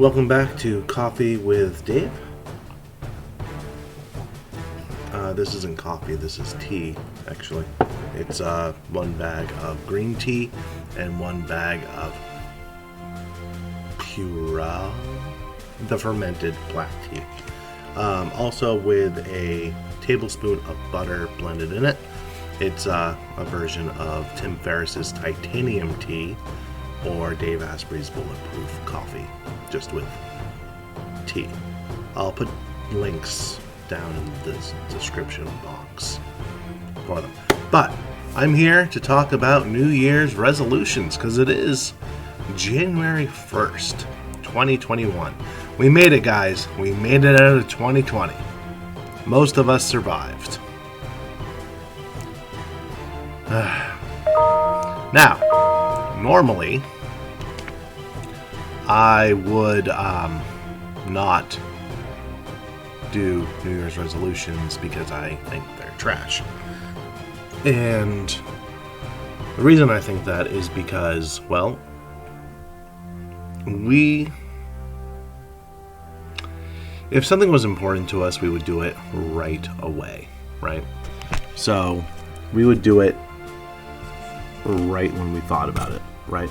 Welcome back to Coffee with Dave. This isn't coffee, this is tea, actually. It's one bag of green tea and one bag of Pura, the fermented black tea. Also with a tablespoon of butter blended in it. It's a version of Tim Ferriss's titanium tea or Dave Asprey's bulletproof coffee, just with tea. I'll put links down in the description box for them. But I'm here to talk about New Year's resolutions because it is January 1st, 2021. We made it, guys. We made it out of 2020. Most of us survived. Now, normally, I would not do New Year's resolutions because I think they're trash. And the reason I think that is because, well, if something was important to us, we would do it right away, right? So we would do it right when we thought about it, right?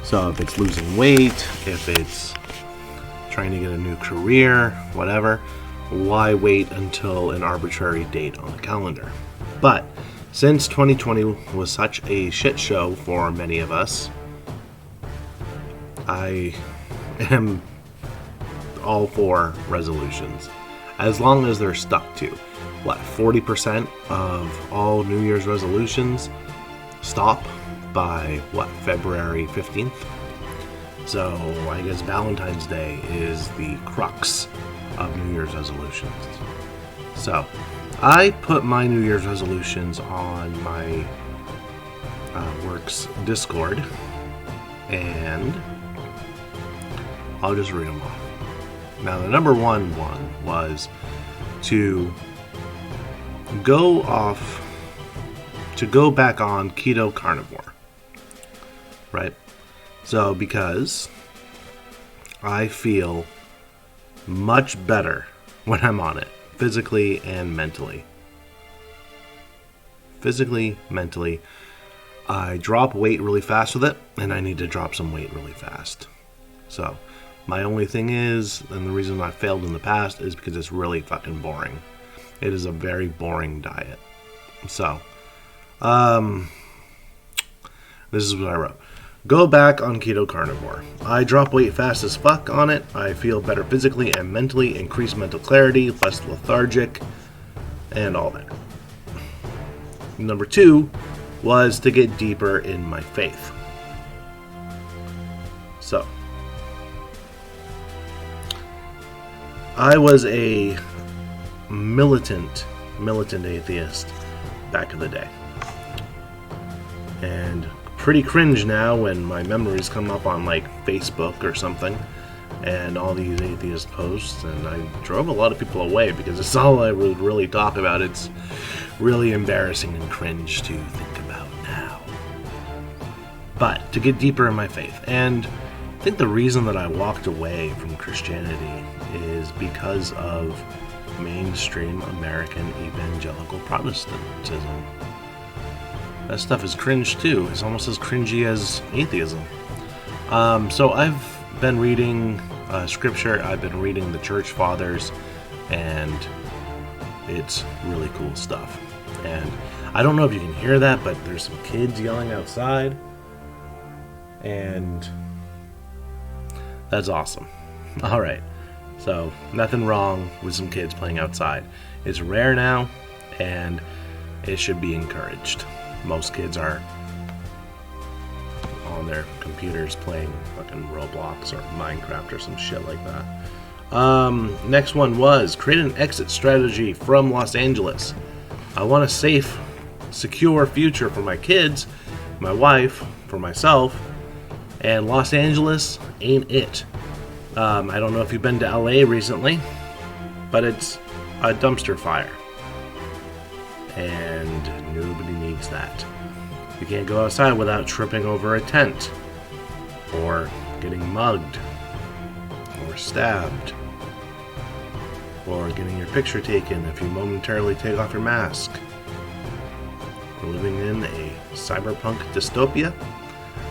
So if it's losing weight, if it's trying to get a new career, whatever, why wait until an arbitrary date on the calendar? But since 2020 was such a shit show for many of us, I am all for resolutions, as long as they're stuck to. 40% of all New Year's resolutions stop by, February 15th? So I guess Valentine's Day is the crux of New Year's resolutions. So I put my New Year's resolutions on my work's Discord, and I'll just read them off. Now, the number one was to go back on keto carnivore, right? So, because I feel much better when I'm on it, physically and mentally. Physically, mentally, I drop weight really fast with it, and I need to drop some weight really fast. So, my only thing is, and the reason I failed in the past is because it's really fucking boring. It is a very boring diet. So, this is what I wrote. Go back on keto carnivore. I drop weight fast as fuck on it. I feel better physically and mentally, increased mental clarity, less lethargic, and all that. Number 2 was to get deeper in my faith. So, I was a militant atheist back in the day. And pretty cringe now when my memories come up on Facebook or something and all these atheist posts, and I drove a lot of people away because it's all I would really talk about. It's really embarrassing and cringe to think about now. But to get deeper in my faith, and I think the reason that I walked away from Christianity is because of mainstream American evangelical Protestantism. That stuff is cringe too. It's almost as cringy as atheism. So I've been reading scripture. I've been reading the church fathers, and it's really cool stuff. And I don't know if you can hear that, but there's some kids yelling outside, and that's awesome. All right. So nothing wrong with some kids playing outside. It's rare now, and it should be encouraged. Most kids are on their computers playing fucking Roblox or Minecraft or some shit like that. Next one was create an exit strategy from Los Angeles. I want a safe, secure future for my kids, my wife, for myself, and Los Angeles ain't it. I don't know if you've been to LA recently, but it's a dumpster fire. And nobody needs that. You can't go outside without tripping over a tent, or getting mugged, or or stabbed, or getting your picture taken if you momentarily take off your mask. We're living in a cyberpunk dystopia,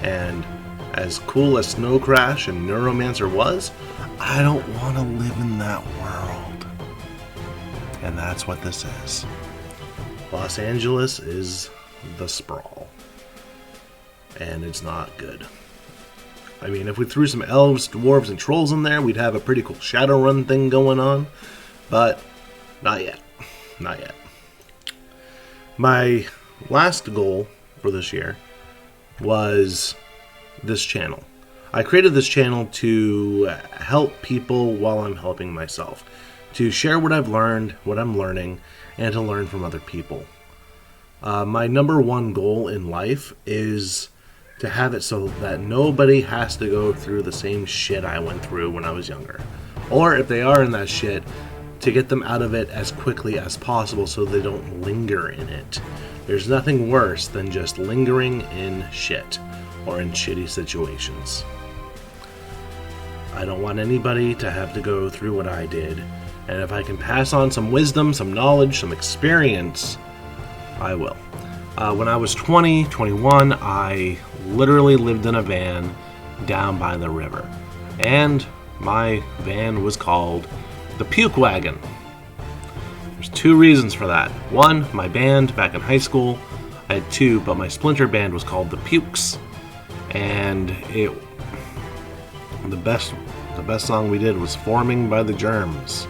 and as cool as Snow Crash and Neuromancer was, I don't want to live in that world. And that's what this is. Los Angeles is the sprawl. And it's not good. I mean, if we threw some elves, dwarves, and trolls in there, we'd have a pretty cool Shadowrun thing going on. But not yet. Not yet. My last goal for this year was this channel. I created this channel to help people while I'm helping myself. To share what I've learned, what I'm learning, and to learn from other people. My number one goal in life is to have it so that nobody has to go through the same shit I went through when I was younger. Or if they are in that shit, to get them out of it as quickly as possible so they don't linger in it. There's nothing worse than just lingering in shit or in shitty situations. I don't want anybody to have to go through what I did, and if I can pass on some wisdom, some knowledge, some experience, I will. When I was 20, 21, I literally lived in a van down by the river. And my van was called the Puke Wagon. There's two reasons for that. One, my band back in high school, I had two, but my splinter band was called the Pukes. And the best song we did was Forming by the Germs.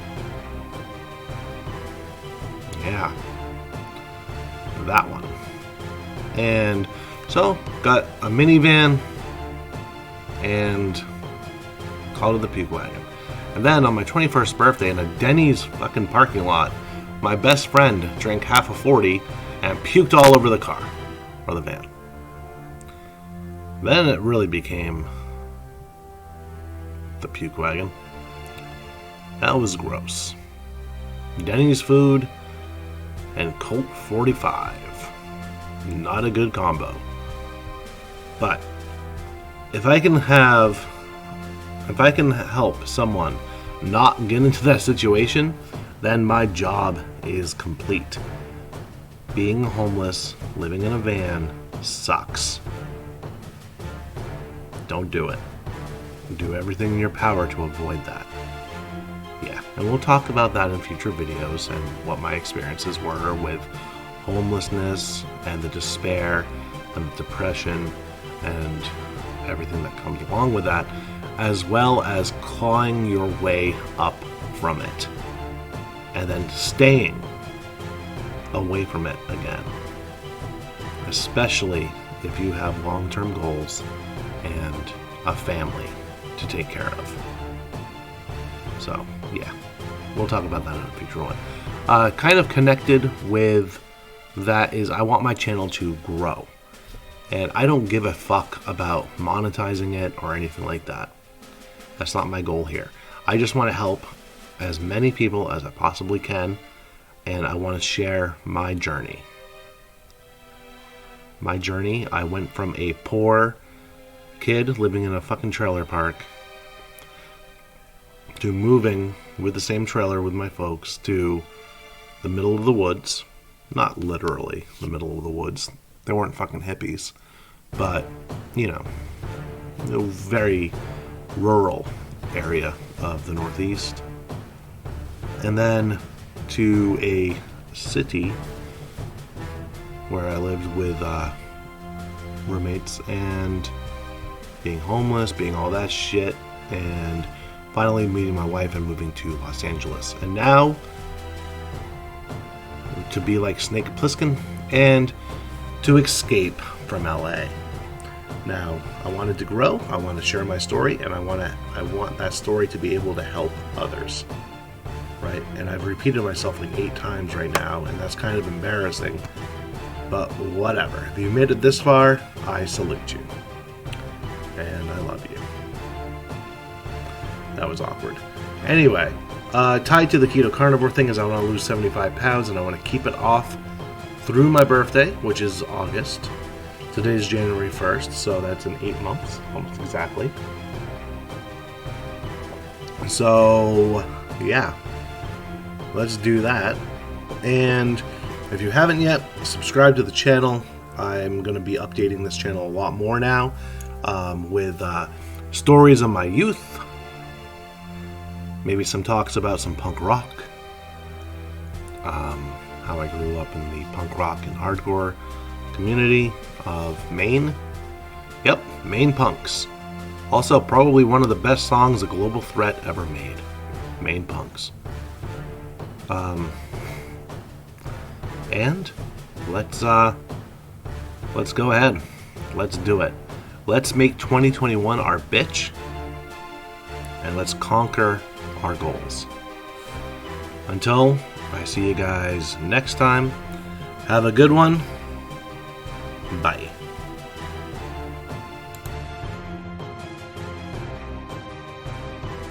Yeah. That one. And so, got a minivan and called it the Puke Wagon. And then on my 21st birthday in a Denny's fucking parking lot, my best friend drank half a 40 and puked all over the car, or the van. Then it really became the Puke Wagon. That was gross. Denny's food and Colt 45. Not a good combo. But if I can help someone not get into that situation, then my job is complete. Being homeless, living in a van, sucks. Don't do it. Do everything in your power to avoid that. Yeah, and we'll talk about that in future videos and what my experiences were with homelessness and the despair and the depression and everything that comes along with that, as well as clawing your way up from it and then staying away from it again, especially if you have long-term goals and a family to take care of. So yeah, we'll talk about that in a future one. Kind of connected with that is I want my channel to grow, and I don't give a fuck about monetizing it or anything like that. That's not my goal here. I just want to help as many people as I possibly can, and I want to share my journey. My journey, I went from a poor kid living in a fucking trailer park to moving with the same trailer with my folks to the middle of the woods. Not literally the middle of the woods. They weren't fucking hippies. But, you know, a very rural area of the Northeast. And then to a city where I lived with roommates and being homeless, being all that shit, and finally meeting my wife and moving to Los Angeles. And now to be like Snake Plissken and to escape from LA. Now, I wanted to grow, I want to share my story, and I want that story to be able to help others. Right? And I've repeated myself like 8 times right now, and that's kind of embarrassing. But whatever. If you made it this far, I salute you. And I love you. That was awkward. Anyway, tied to the keto carnivore thing is I want to lose 75 pounds and I want to keep it off through my birthday, which is August. Today's January 1st, so that's in 8 months, almost exactly. So, yeah, let's do that. And if you haven't yet, subscribe to the channel. I'm going to be updating this channel a lot more now with stories of my youth, maybe some talks about some punk rock, how I grew up in the punk rock and hardcore community of Maine. Yep, Maine punks. Also, probably one of the best songs a Global Threat ever made. Maine punks. And let's go ahead. Let's do it. Let's make 2021 our bitch, and let's conquer our goals. Until I see you guys next time, have a good one. Bye.